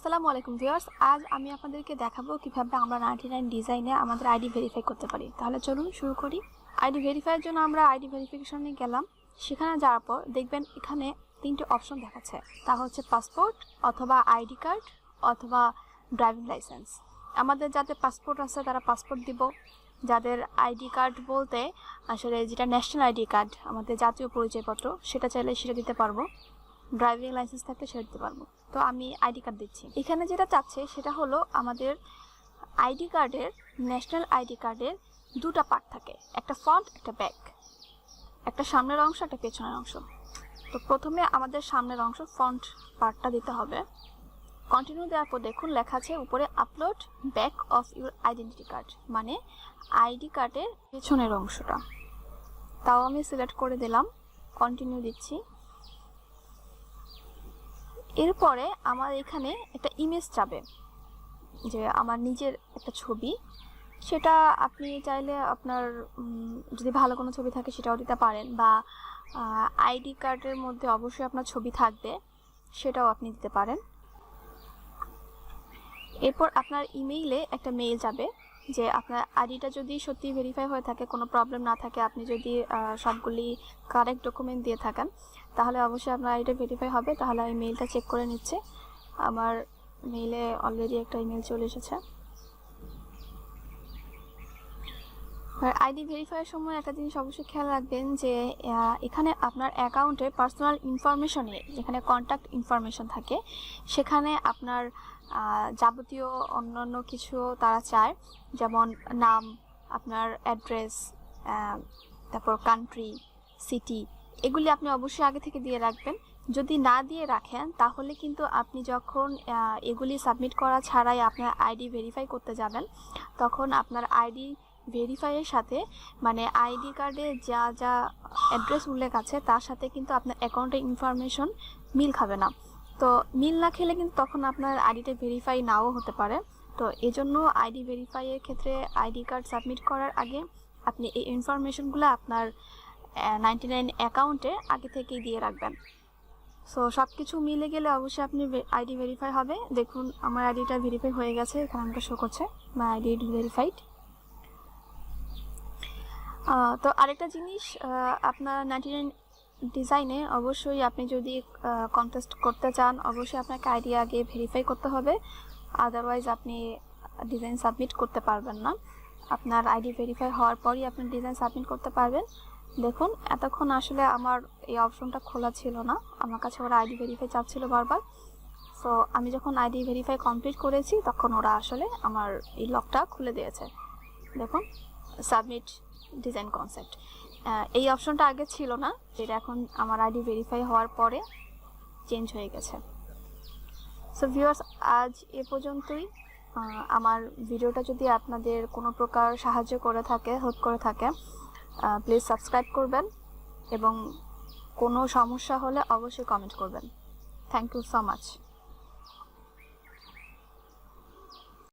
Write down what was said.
আসসালামু আলাইকুম ভিউয়ার্স, আজ আমি আপনাদেরকে দেখাবো কিভাবে আমরা 99 ডিজাইনে আমাদের আইডি ভেরিফাই করতে পারি। তাহলে চলুন শুরু করি। আইডি ভেরিফাইয়ের জন্য আমরা আইডি ভেরিফিকেশনে গেলাম। সেখানে যাওয়ার পর দেখবেন এখানে তিনটে অপশন দেখাচ্ছে। তা হচ্ছে পাসপোর্ট অথবা আইডি কার্ড অথবা ড্রাইভিং লাইসেন্স। আমাদের যাদের পাসপোর্ট আছে তারা পাসপোর্ট দিব, যাদের আইডি কার্ড বলতে আসলে যেটা ন্যাশনাল আইডি কার্ড আমাদের জাতীয় পরিচয়পত্র সেটা চাইলে সেটা দিতে পারবো, ড্রাইভিং লাইসেন্স থাকলে সেটা দিতে পারবো। তো আমি আইডি কার্ড দিচ্ছি। এখানে যেটা চাচ্ছে সেটা হলো আমাদের আইডি কার্ডের, ন্যাশনাল আইডি কার্ডের দুটো পার্ট থাকে, একটা ফ্রন্ট একটা ব্যাক, একটা সামনের অংশ একটা পেছনের অংশ। তো প্রথমে আমাদের সামনের অংশ ফ্রন্ট পার্টটা দিতে হবে। কন্টিনিউ দেওয়ার পর দেখুন লেখা আছে উপরে upload back of your identity card, মানে আইডি কার্ডের পেছনের অংশটা। তাও আমি সিলেক্ট করে দিলাম, কন্টিনিউ দিচ্ছি। এরপরে আমার এখানে একটা ইমেজ যাবে, যে আমার নিজের একটা ছবি। সেটা আপনি চাইলে আপনার যদি ভালো কোনো ছবি থাকে সেটাও দিতে পারেন, বা আইডি কার্ডের মধ্যে অবশ্যই আপনার ছবি থাকবে সেটাও আপনি দিতে পারেন। এরপর আপনার ইমেইলে একটা মেইল যাবে যে আপনার আইডিটা যদি সত্যি ভেরিফাই হয়ে থাকে, কোনো প্রবলেম না থাকে, আপনি যদি সবগুলি কারেক্ট ডকুমেন্ট দিয়ে থাকেন, তাহলে অবশ্যই আপনার আইডিটা ভেরিফাই হবে। তাহলে আমি মেইলটা চেক করে নিচ্ছি। আমার মেইলে অলরেডি একটা ইমেল চলে এসেছে। আর আইডি ভেরিফাইয়ের সময় একটা জিনিস অবশ্যই খেয়াল রাখবেন যে এখানে আপনার অ্যাকাউন্টে পার্সোনাল ইনফরমেশনে, যেখানে কন্ট্যাক্ট ইনফরমেশন থাকে, সেখানে আপনার যাবতীয় অন্যান্য কিছু তারা চায়, যেমন নাম, আপনার অ্যাড্রেস, তারপর কান্ট্রি, সিটি, এগুলি আপনি অবশ্যই আগে থেকে দিয়ে রাখবেন। যদি না দিয়ে রাখেন তাহলে কিন্তু আপনি যখন এগুলি সাবমিট করা ছাড়াই আপনার আইডি ভেরিফাই করতে যাবেন, তখন আপনার আইডি ভেরিফাইয়ের সাথে, মানে আইডি কার্ডে যা যা অ্যাড্রেস উল্লেখ আছে তার সাথে কিন্তু আপনার অ্যাকাউন্টের ইনফরমেশন মিল খাবে না। তো মিল না খেলে কিন্তু তখন আপনার আইডিটা ভেরিফাই নাও হতে পারে। তো এজন্য আইডি ভেরিফাইয়ের ক্ষেত্রে আইডি কার্ড সাবমিট করার আগে আপনি এই ইনফরমেশনগুলো আপনার 99 অ্যাকাউন্টে আগে থেকেই দিয়ে রাখবেন। সো সব কিছু মিলে গেলে অবশ্যই আপনি আইডি ভেরিফাই হবে। দেখুন আমার আইডিটা ভেরিফাই হয়ে গেছে, এখানে আমাকে শো করছে মাই আইডি ভেরিফাইড। তো আরেকটা জিনিস, আপনার 99 ডিজাইনে অবশ্যই আপনি যদি কন্টেস্ট করতে চান, অবশ্যই আপনাকে আইডি আগে ভেরিফাই করতে হবে, আদারওয়াইজ আপনি ডিজাইন সাবমিট করতে পারবেন না। আপনার আইডি ভেরিফাই হওয়ার পরই আপনি ডিজাইন সাবমিট করতে পারবেন। দেখুন এতক্ষণ আসলে আমার এই অপশনটা খোলা ছিল না, আমার কাছে ওরা আইডি ভেরিফাই চাচ্ছিল বারবার। সো আমি যখন আইডি ভেরিফাই কমপ্লিট করেছি তখন ওরা আসলে আমার এই লকটা খুলে দিয়েছে। দেখুন সাবমিট ডিজাইন কনসেপ্ট, এই অপশনটা আগে ছিল না, যেটা এখন আমার আইডি ভেরিফাই হওয়ার পরে চেঞ্জ হয়ে গেছে। সো ভিউয়ার্স, আজ এ পর্যন্তই। আমার ভিডিওটা যদি আপনাদের কোনো প্রকার সাহায্য করে থাকে, হেল্প করে থাকে, প্লিজ সাবস্ক্রাইব করবেন এবং কোনো সমস্যা হলে অবশ্যই কমেন্ট করবেন। Thank you so much.